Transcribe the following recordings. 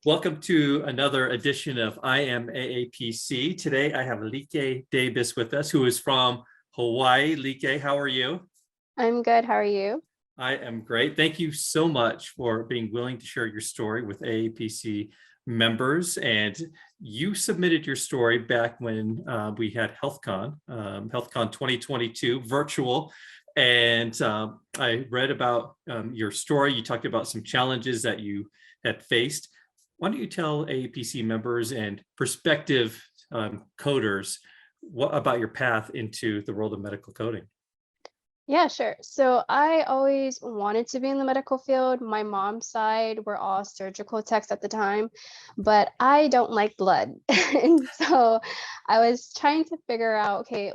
Welcome to another edition of I Am AAPC. Today I have Kekaulike Dabis with us, who is from Hawaii. Like, how are you? I'm good. How are you? I am great. Thank you so much for being willing to share your story with AAPC members. And you submitted your story back when we had HealthCon 2022 virtual. And I read about your story. You talked about some challenges that you had faced. Why don't you tell AAPC members and prospective coders about your path into the world of medical coding? Yeah, sure. So I always wanted to be in the medical field. My mom's side were all surgical techs at the time, but I don't like blood. And so I was trying to figure out, okay,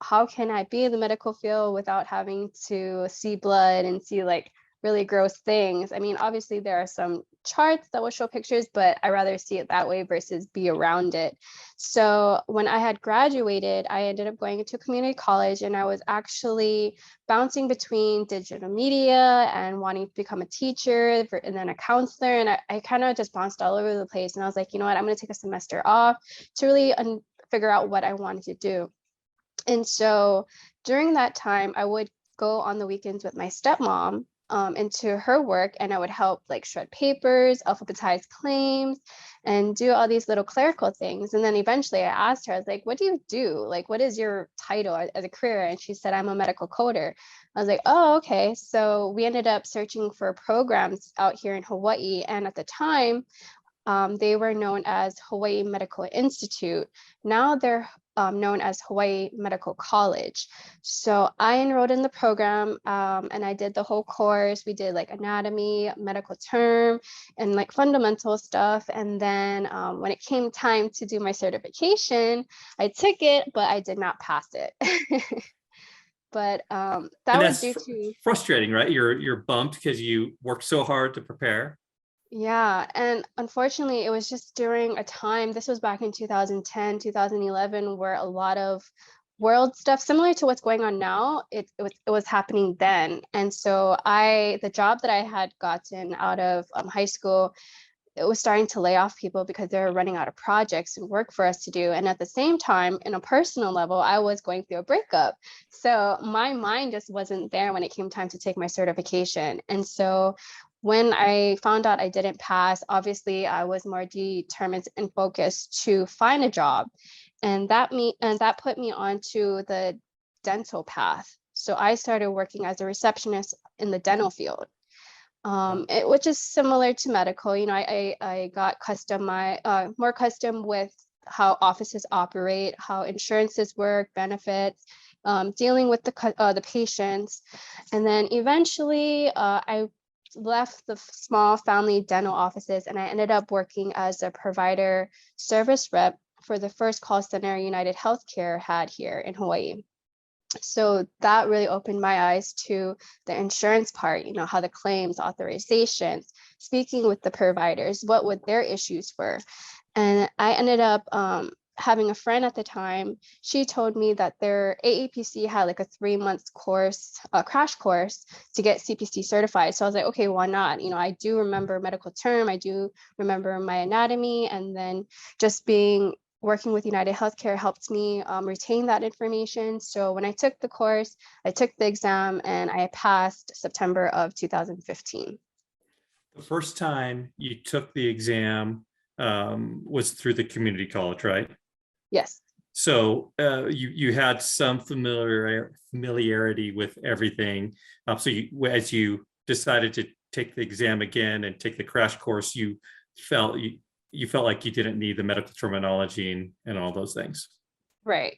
how can I be in the medical field without having to see blood and see like really gross things? I mean, obviously there are some charts that will show pictures, but I rather see it that way versus be around it. So when I had graduated, I ended up going into community college, and I was actually bouncing between digital media and wanting to become a teacher and then a counselor. And I kind of just bounced all over the place. And I was like, you know what, I'm going to take a semester off to really figure out what I wanted to do. And so during that time, I would go on the weekends with my stepmom into her work, and I would help like shred papers, alphabetize claims, and do all these little clerical things. And then eventually I asked her, I was like, what do you do? Like, what is your title as a career? And she said, I'm a medical coder. I was like, oh, okay. So we ended up searching for programs out here in Hawaii. And at the time, they were known as Hawaii Medical Institute. Now they're known as Hawaii Medical College. So I enrolled in the program and I did the whole course. We did like anatomy, medical term, and like fundamental stuff. And then when it came time to do my certification, I took it, but I did not pass it. But that was due to frustrating, right? You're bumped because you worked so hard to prepare. Yeah, and unfortunately, it was just during a time, this was back in 2010, 2011, where a lot of world stuff similar to what's going on now, it was happening then. And so the job that I had gotten out of high school, it was starting to lay off people because they were running out of projects and work for us to do. And at the same time, in a personal level, I was going through a breakup. So my mind just wasn't there when it came time to take my certification. And so when I found out I didn't pass, obviously I was more determined and focused to find a job. And that put me onto the dental path. So I started working as a receptionist in the dental field. Which is similar to medical. You know, I got more custom with how offices operate, how insurances work, benefits, dealing with the patients. And then eventually I left the small family dental offices, and I ended up working as a provider service rep for the first call center United Healthcare had here in Hawaii. So that really opened my eyes to the insurance part, you know, how the claims, authorizations, speaking with the providers, what their issues were. And I ended up having a friend at the time. She told me that their AAPC had like a 3-month course, a crash course to get CPC certified. So I was like, okay, why not? You know, I do remember medical term, I do remember my anatomy, and then just working with United Healthcare helped me retain that information. So when I took the course, I took the exam, and I passed September of 2015. The first time you took the exam was through the community college, right? Yes. So you had some familiarity with everything. So as you decided to take the exam again and take the crash course, you felt like you didn't need the medical terminology and all those things. Right.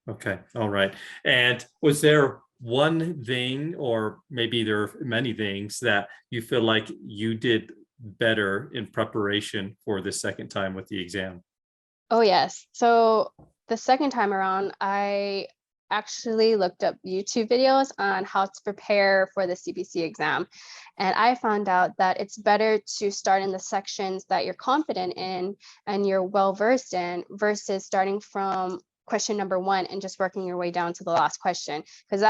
Okay. All right. And was there one thing, or maybe there are many things, that you feel like you did better in preparation for the second time with the exam? Oh, yes. So the second time around, I actually looked up YouTube videos on how to prepare for the CPC exam. And I found out that it's better to start in the sections that you're confident in and you're well-versed in versus starting from question number 1 and just working your way down to the last question. Because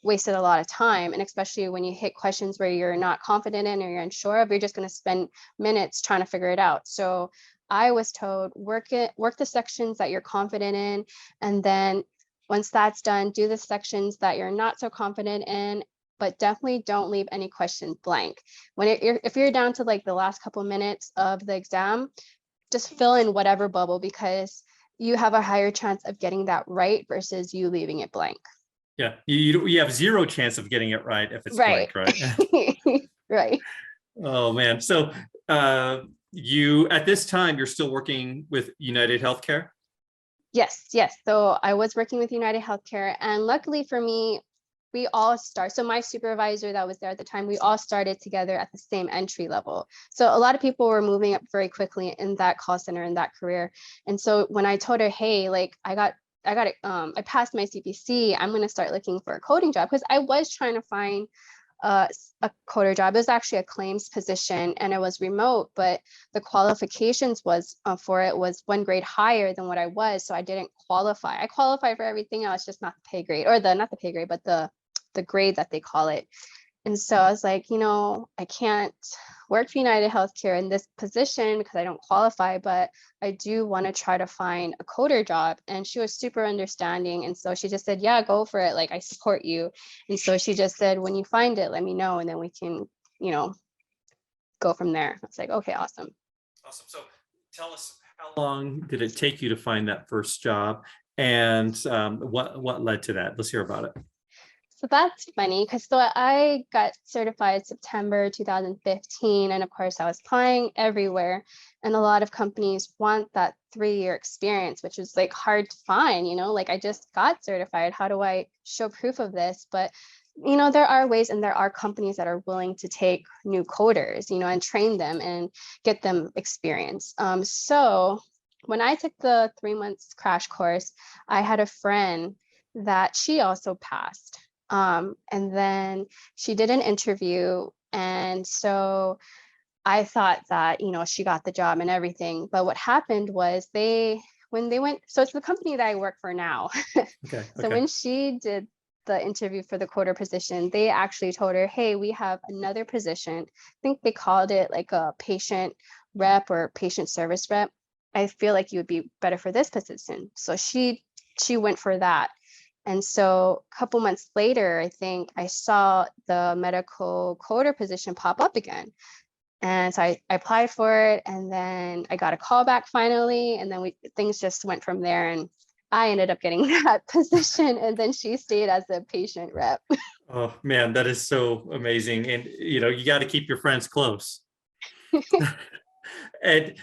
wasted a lot of time. And especially when you hit questions where you're not confident in or you're unsure of, you're just going to spend minutes trying to figure it out. So I was told, work the sections that you're confident in. And then once that's done, do the sections that you're not so confident in, but definitely don't leave any question blank. If you're down to like the last couple minutes of the exam, just fill in whatever bubble, because you have a higher chance of getting that right versus you leaving it blank. Yeah, you have zero chance of getting it right if it's Right. blank, right? Right. Oh man. So you at this time you're still working with United Healthcare? Yes. So I was working with United Healthcare, and luckily for me, we all start. So my supervisor that was there at the time, we all started together at the same entry level. So a lot of people were moving up very quickly in that call center, in that career. And so when I told her, hey, like I passed my CPC, I'm going to start looking for a coding job, because I was trying to find a coder job. It was actually a claims position and it was remote, but the qualifications was for it was 1 grade higher than what I was. So I didn't qualify. I qualified for everything else, just not the pay grade, or not the pay grade, but the grade that they call it. And so I was like, I can't work for United Healthcare in this position because I don't qualify, but I do want to try to find a coder job. And she was super understanding. And so she just said, yeah, go for it. Like, I support you. And so she just said, when you find it, let me know. And then we can, go from there. I was like, okay, awesome. Awesome. So tell us, how long did it take you to find that first job? And what led to that? Let's hear about it. So that's funny, because so I got certified September 2015, and of course I was applying everywhere, and a lot of companies want that 3-year experience, which is like hard to find. Like, I just got certified, how do I show proof of this? But there are ways, and there are companies that are willing to take new coders, and train them and get them experience. So when I took the 3 months crash course, I had a friend that she also passed. And then she did an interview. And so I thought that, she got the job and everything. But what happened was when they went, so it's the company that I work for now. Okay. So when she did the interview for the coder position, they actually told her, hey, we have another position. I think they called it like a patient rep or patient service rep. I feel like you would be better for this position. So she went for that. And so a couple months later, I think I saw the medical coder position pop up again. And so I applied for it, and then I got a call back finally. And then things just went from there, and I ended up getting that position. And then she stayed as a patient rep. Oh man, that is so amazing. And you got to keep your friends close. And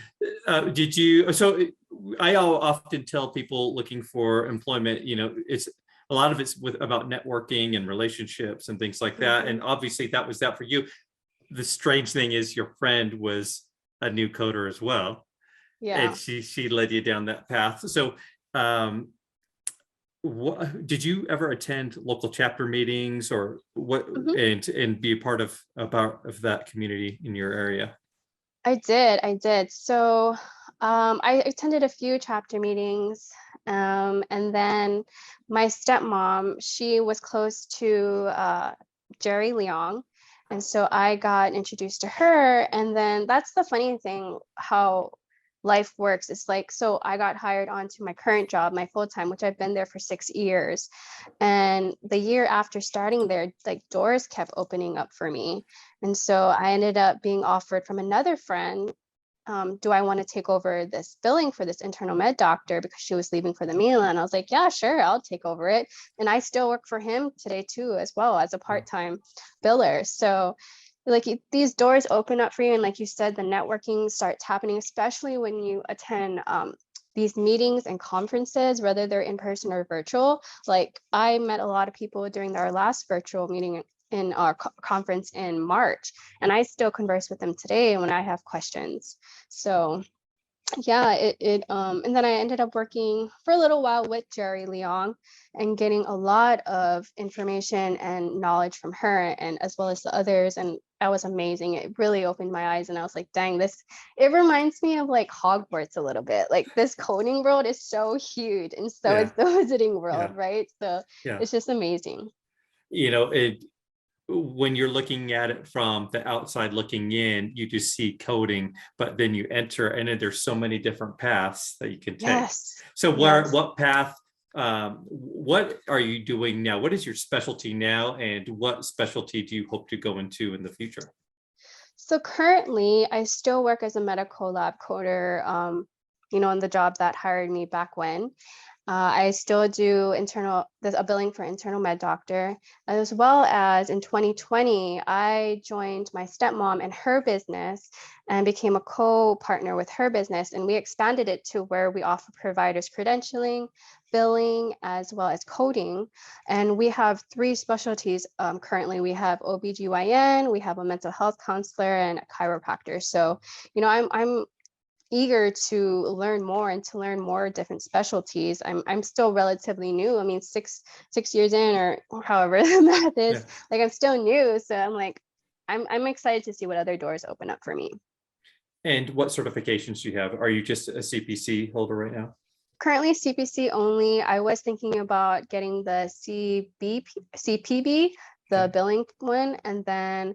I often tell people looking for employment, it's a lot of it's about networking and relationships and things like that. And obviously that was that for you. The strange thing is your friend was a new coder as well. Yeah. And she led you down that path. So did you ever attend local chapter meetings or what, and be a part of that community in your area? I did. So I attended a few chapter meetings, and then my stepmom, she was close to Jerry Leong, and so I got introduced to her. And then that's the funny thing, how life works. It's like, so I got hired onto my current job, my full-time, which I've been there for 6 years. And the year after starting there, like, doors kept opening up for me. And so I ended up being offered from another friend, do I want to take over this billing for this internal med doctor, because she was leaving for the mainland. I was like, yeah, sure, I'll take over it. And I still work for him today too, as well, as a part-time biller. So like, these doors open up for you. And like you said, the networking starts happening, especially when you attend these meetings and conferences, whether they're in person or virtual. Like, I met a lot of people during our last virtual meeting in our conference in March, and I still converse with them today when I have questions. So yeah, and then I ended up working for a little while with Jerry Leong and getting a lot of information and knowledge from her, and as well as the others. And that was amazing. It really opened my eyes, and I was like, dang, it reminds me of like Hogwarts a little bit. Like, this coding world is so huge, and so is the visiting world, right? So it's just amazing. you know, when you're looking at it from the outside looking in, you just see coding, but then you enter, and then there's so many different paths that you can take. Yes. So Yes. what path, what are you doing now? What is your specialty now, and what specialty do you hope to go into in the future? So currently, I still work as a medical lab coder, in the job that hired me back when. I still do there's a billing for internal med doctor, as well as in 2020, I joined my stepmom and her business and became a co-partner with her business. And we expanded it to where we offer providers credentialing, billing, as well as coding. And we have 3 specialties currently. We have OBGYN, we have a mental health counselor, and a chiropractor. So, I'm eager to learn more and to learn more different specialties. I'm still relatively new. I mean, six years in, or however the math is, Yeah. like I'm still new. So I'm excited to see what other doors open up for me. And what certifications do you have? Are you just a CPC holder right now? Currently CPC only. I was thinking about getting the CPB, the Okay. billing one, and then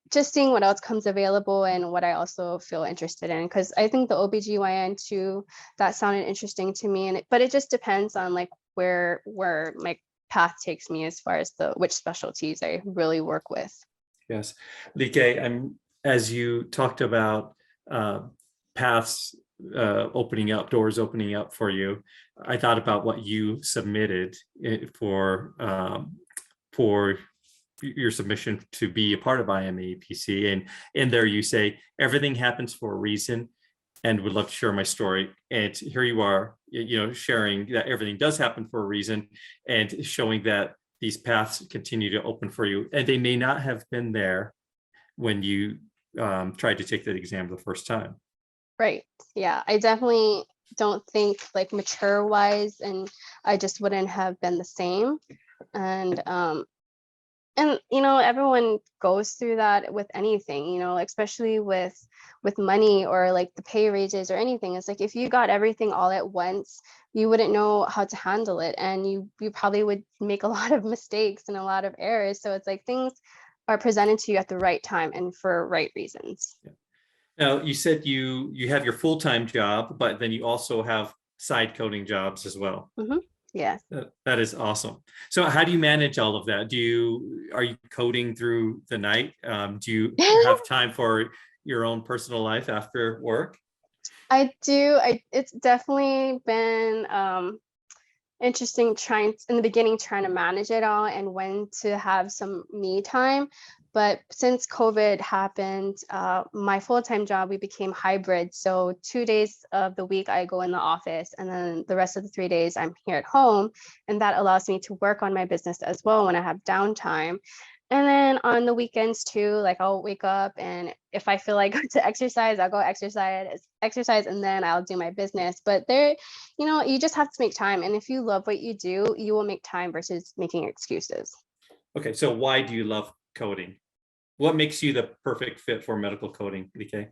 just seeing what else comes available and what I also feel interested in, because I think the OBGYN too, that sounded interesting to me. But it just depends on like where my path takes me as far as which specialties I really work with. Yes. Like, as you talked about paths opening up, doors opening up for you, I thought about what you submitted for your submission to be a part of AAPC, and in there you say everything happens for a reason, and would love to share my story. And here you are, sharing that everything does happen for a reason, and showing that these paths continue to open for you, and they may not have been there when you tried to take that exam the first time. Right. Yeah, I definitely don't think like mature wise, and I just wouldn't have been the same. And everyone goes through that with anything, especially with money or like the pay raises or anything. It's like if you got everything all at once, you wouldn't know how to handle it, and you probably would make a lot of mistakes and a lot of errors. So it's like things are presented to you at the right time and for right reasons. Yeah. Now, you said you have your full-time job, but then you also have side coding jobs as well. Mm-hmm. Yes. That is awesome. So how do you manage all of that? Are you coding through the night? Do you have time for your own personal life after work? I do. It's definitely been interesting in the beginning trying to manage it all and when to have some me time. But since COVID happened, my full-time job, we became hybrid. So 2 days of the week I go in the office, and then the rest of the 3 days I'm here at home. And that allows me to work on my business as well when I have downtime. And then on the weekends too, like I'll wake up, and if I feel like to exercise, I'll go exercise, and then I'll do my business. But you just have to make time. And if you love what you do, you will make time versus making excuses. Okay, so why do you love coding? What makes you the perfect fit for medical coding, DK?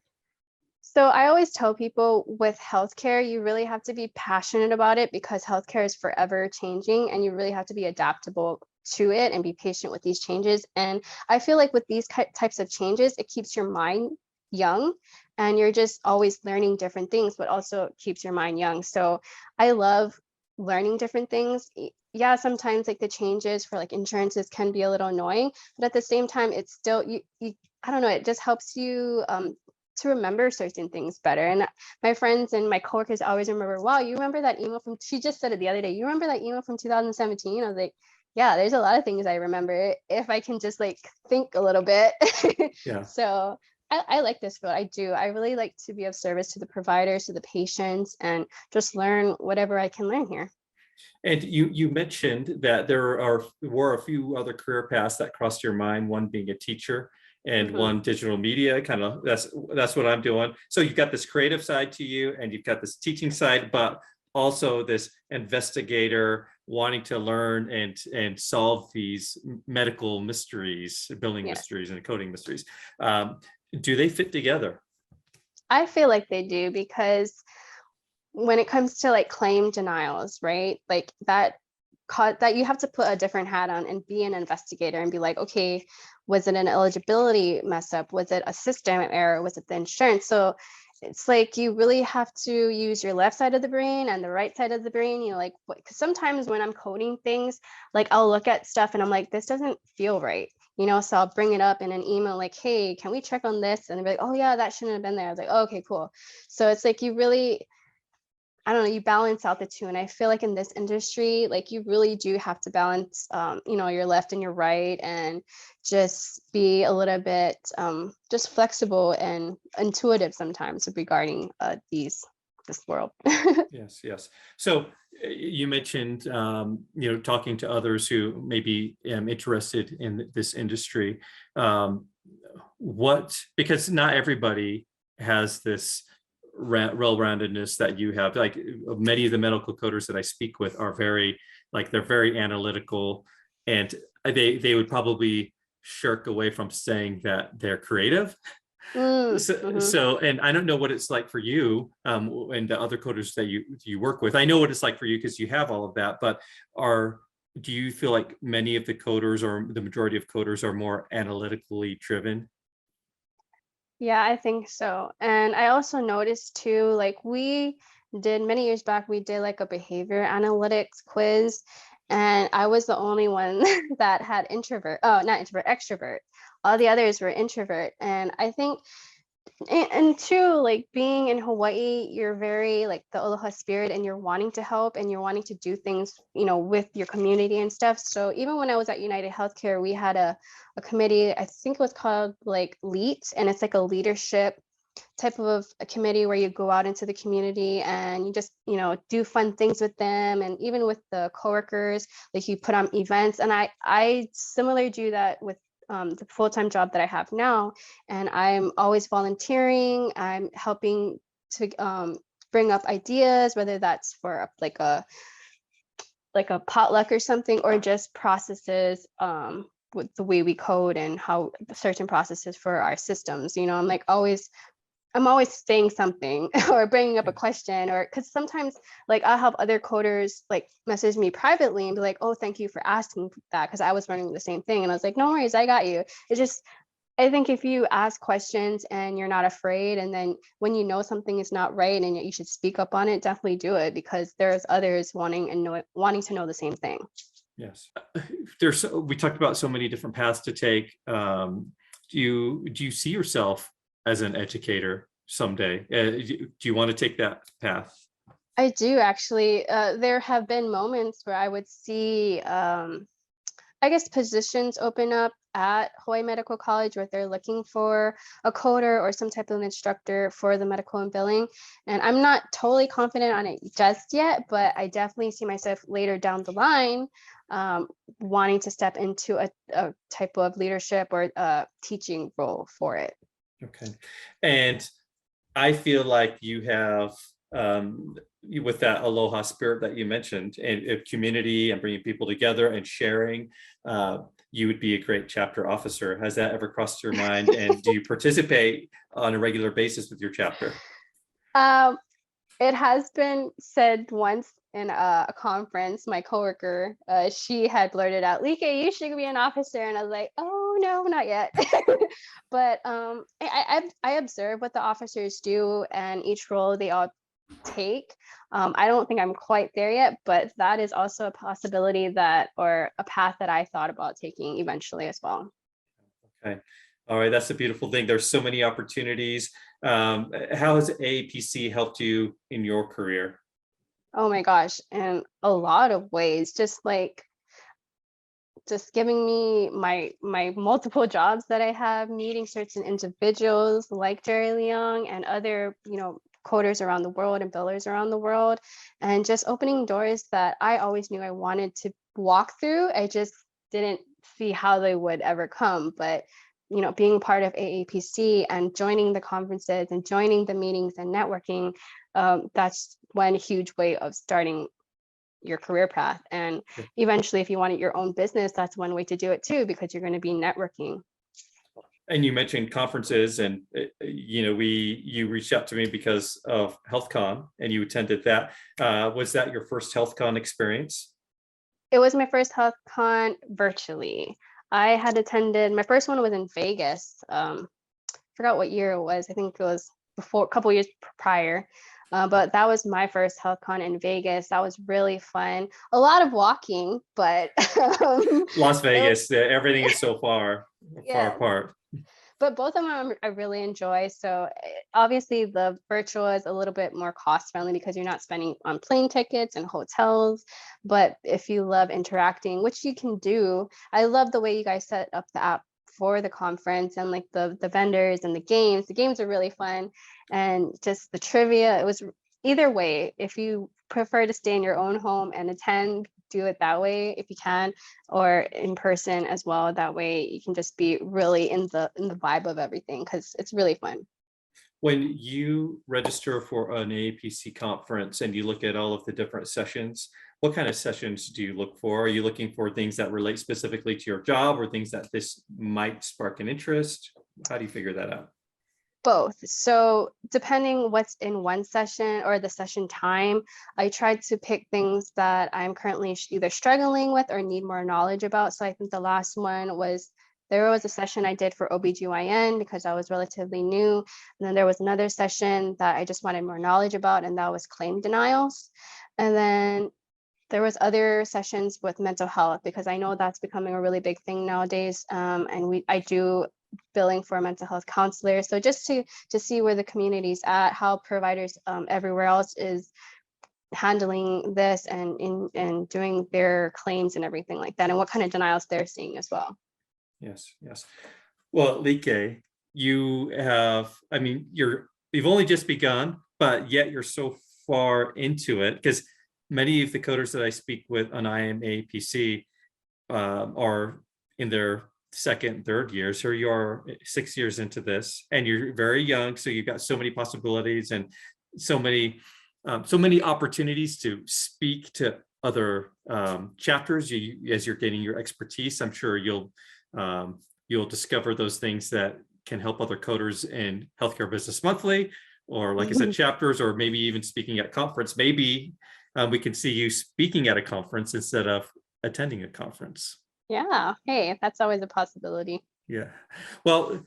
So I always tell people with healthcare, you really have to be passionate about it, because healthcare is forever changing, and you really have to be adaptable to it and be patient with these changes. And I feel like with these types of changes, it keeps your mind young, and you're just always learning different things, but also keeps your mind young. So I love learning different things. Yeah, sometimes like the changes for like insurances can be a little annoying, but at the same time, it's still you I don't know, it just helps you to remember certain things better. And my friends and my coworkers always remember, wow, you remember that email she just said it the other day, you remember that email from 2017? I was like, yeah, there's a lot of things I remember if I can just like think a little bit. Yeah. So I like this field. I do. I really like to be of service to the providers, to the patients, and just learn whatever I can learn here. And you mentioned that were a few other career paths that crossed your mind, one being a teacher and one digital media. Kind of that's what I'm doing. So you've got this creative side to you, and you've got this teaching side, but also this investigator wanting to learn and solve these medical mysteries, billing mysteries, and coding mysteries. Do they fit together? I feel like they do, because when it comes to like claim denials, right? Like that that you have to put a different hat on and be an investigator and be like, okay, was it an eligibility mess up? Was it a system error? Was it the insurance? So it's like you really have to use your left side of the brain and the right side of the brain. You know, like, because sometimes when I'm coding things, like I'll look at stuff and I'm like, this doesn't feel right. You know, so I'll bring it up in an email like, hey, can we check on this? And they'll be like, oh yeah, that shouldn't have been there. I was like, oh, okay, cool. So it's like you really, I don't know, you balance out the two. And I feel like in this industry, like you really do have to balance, you know, your left and your right, and just be a little bit just flexible and intuitive sometimes regarding this world. Yes, yes. So you mentioned, you know, talking to others who may be interested in this industry. Because not everybody has this well-roundedness that you have. Like many of the medical coders that I speak with are very, like they're very analytical, and they would probably shirk away from saying that they're creative. So, and I don't know what it's like for you and the other coders that you work with. I know what it's like for you because you have all of that, but do you feel like many of the coders or the majority of coders are more analytically driven? Yeah, I think so. And I also noticed too, like we did many years back, we did like a behavior analytics quiz, and I was the only one that had not introvert, extrovert. All the others were introvert. And I think, and two, like being in Hawaii, you're very like the aloha spirit, and you're wanting to help and you're wanting to do things, you know, with your community and stuff. So even when I was at United Healthcare, we had a committee, I think it was called like LEAT, and it's like a leadership type of a committee where you go out into the community and you just, you know, do fun things with them. And even with the coworkers, like you put on events. And I similarly do that with the full-time job that I have now. And I'm always volunteering. I'm helping to bring up ideas, whether that's for like a potluck or something, or just processes with the way we code and how certain processes for our systems. You know, I'm always saying something or bringing up a question, or because sometimes like I'll have other coders like message me privately and be like, oh, thank you for asking that, because I was running the same thing. And I was like, no worries, I got you. It's just, I think if you ask questions and you're not afraid, and then when you know something is not right and you should speak up on it, definitely do it, because there's others wanting to know the same thing. Yes. We talked about so many different paths to take. Do you see yourself as an educator someday? Do you want to take that path? I do actually. There have been moments where I would see, I guess, positions open up at Hawaii Medical College where they're looking for a coder or some type of instructor for the medical and billing. And I'm not totally confident on it just yet, but I definitely see myself later down the line wanting to step into a type of leadership or a teaching role for it. Okay. And I feel like you have, with that aloha spirit that you mentioned, and community and bringing people together and sharing, you would be a great chapter officer. Has that ever crossed your mind? And do you participate on a regular basis with your chapter? It has been said once in a conference. My coworker, she had blurted out, "Like, you should be an officer," and I was like, "Oh no, not yet." But I observe what the officers do and each role they all take. I don't think I'm quite there yet, but that is also a possibility or a path that I thought about taking eventually as well. Okay. All right. That's a beautiful thing. There's so many opportunities. How has AAPC helped you in your career? Oh my gosh, in a lot of ways, just giving me my multiple jobs that I have, meeting certain individuals like Jerry Leong and other, you know, coders around the world and billers around the world, and just opening doors that I always knew I wanted to walk through. I just didn't see how they would ever come. But, you know, being part of AAPC and joining the conferences and joining the meetings and networking, that's one huge way of starting your career path. And eventually, if you wanted your own business, that's one way to do it too, because you're going to be networking. And you mentioned conferences, and you reached out to me because of HealthCon, and you attended that. Was that your first HealthCon experience? It was my first HealthCon virtually. I had attended, my first one was in Vegas. Forgot what year it was. I think it was before, a couple years prior. But that was my first HealthCon in Vegas. That was really fun. A lot of walking, but Las it was, Vegas, everything is so far yeah. apart. But both of them I really enjoy. So obviously the virtual is a little bit more cost friendly because you're not spending on plane tickets and hotels. But if you love interacting, which you can do, I love the way you guys set up the app for the conference and like the vendors and the games. The games are really fun, and just the trivia. It was either way. If you prefer to stay in your own home and attend, do it that way if you can, or in person as well. That way you can just be really in the vibe of everything, because it's really fun. When you register for an AAPC conference and you look at all of the different sessions, what kind of sessions do you look for? Are you looking for things that relate specifically to your job, or things that this might spark an interest? How do you figure that out? Both. So depending what's in one session or the session time, I tried to pick things that I'm currently either struggling with or need more knowledge about. So I think the last one was, there was a session I did for OBGYN because I was relatively new. And then there was another session that I just wanted more knowledge about, and that was claim denials. And then there was other sessions with mental health, because I know that's becoming a really big thing nowadays. And I do billing for a mental health counselor. So just to see where the community's at, how providers everywhere else is handling this and doing their claims and everything like that, and what kind of denials they're seeing as well. Yes, yes. Well, Like, you have, I mean, you've only just begun, but yet you're so far into it, because many of the coders that I speak with on AAPC are in their second, third years. So you are 6 years into this, and you're very young. So you've got so many possibilities and so many opportunities to speak to other chapters. As you're gaining your expertise, I'm sure you'll discover those things that can help other coders in Healthcare Business Monthly, or like I said, chapters, or maybe even speaking at a conference. Maybe we can see you speaking at a conference instead of attending a conference. Yeah. Hey, that's always a possibility. Yeah. Well,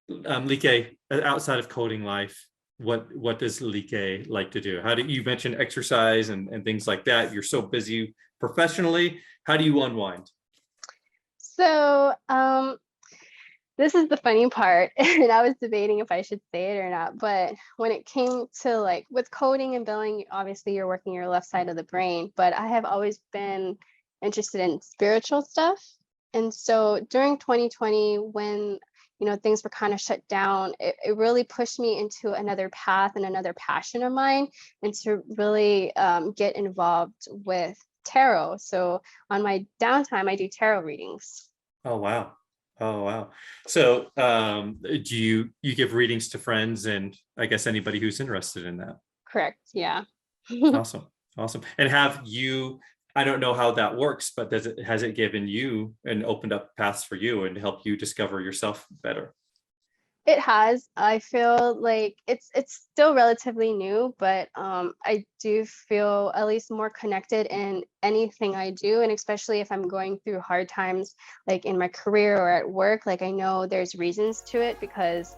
Like, outside of coding life, what does Like like to do? How do you mention exercise and things like that? You're so busy professionally. How do you unwind? So this is the funny part, and I was debating if I should say it or not. But when it came to like with coding and billing, obviously you're working your left side of the brain, but I have always been interested in spiritual stuff. And so during 2020, when things were kind of shut down, it really pushed me into another path and another passion of mine, and to really get involved with tarot. So on my downtime, I do tarot readings. Oh, wow. Oh, wow. So do you give readings to friends and I guess anybody who's interested in that? Correct. Yeah. Awesome. Awesome. And have you, I don't know how that works, but has it given you and opened up paths for you and helped you discover yourself better? It has. I feel like it's still relatively new, but I do feel at least more connected in anything I do, and especially if I'm going through hard times, like in my career or at work. Like I know there's reasons to it, because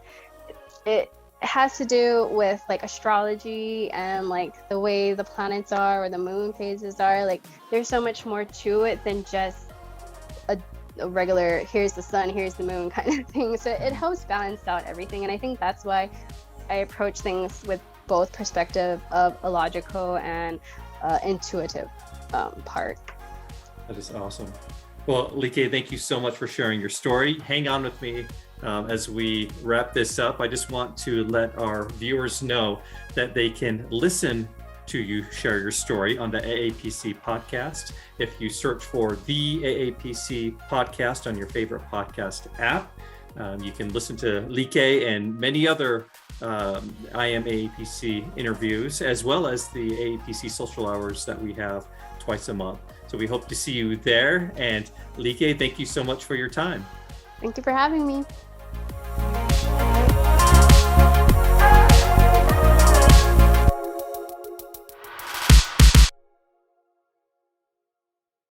it has to do with like astrology and like the way the planets are or the moon phases are. Like there's so much more to it than just a regular here's the sun, here's the moon kind of thing. So it helps balance out everything, and I think that's why I approach things with both perspective of a logical and intuitive part. That is awesome. Well, Like, thank you so much for sharing your story. Hang on with me as we wrap this up. I just want to let our viewers know that they can listen to you share your story on the AAPC podcast. If you search for the AAPC podcast on your favorite podcast app, you can listen to Like and many other I Am AAPC interviews, as well as the AAPC social hours that we have twice a month. So we hope to see you there. And Like, thank you so much for your time. Thank you for having me.